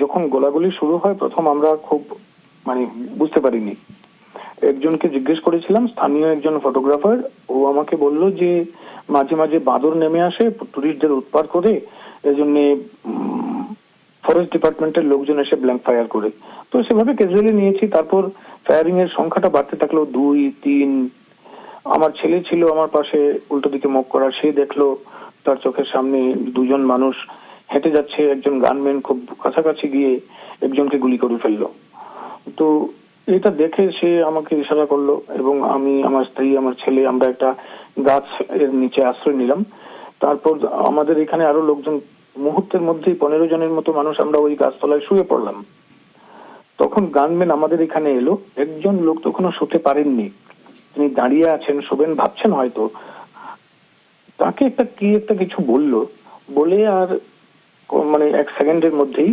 যখন গোলাগুলি শুরু হয় প্রথম আমরা খুব মানে বুঝতে পারিনি। একজনকে জিজ্ঞেস করেছিলাম, স্থানীয় একজন ফটোগ্রাফার, ও আমাকে বলল যে মাঝে মাঝে বাঁদর নেমে আসে টুরিস্টদের উৎপাত করে, এজন্য ফরেস্ট ডিপার্টমেন্টের লোকজন এসে ব্ল্যাঙ্ক ফায়ার করে। তো সেভাবে ক্যাজুয়ালি নিয়েছি। তারপর ফায়ারিং এর সংখ্যাটা বাড়তে থাকলো, 2, 3। আমার ছেলে ছিল আমার পাশে উল্টো দিকে মুখ করা, সে দেখলো তার চোখের সামনে দুজন মানুষ হেঁটে যাচ্ছে, একজন গানম্যান খুব কাছাকাছি গিয়ে একজনকে গুলি করে ফেললো। তো এটা দেখে সে আমাকে ইশারা করলো এবং আমি, আমার স্ত্রী, আমার ছেলে আমরা একটা গাছ এর নিচে আশ্রয় নিলাম। তারপর আমাদের এখানে আরো লোকজন, মুহূর্তের মধ্যেই 15 জনের মতো মানুষ আমরা ওই গাছতলায় শুয়ে পড়লাম। তখন গানম্যান আমাদের এখানে এলো। একজন লোক তখনও শুতে পারেননি, তিনি দাঁড়িয়ে আছেন, শোবেন ভাবছেন হয়তো। তাকে একটা কি একটা কিছু বললো, বলে আর মানে 1 সেকেন্ডের মধ্যেই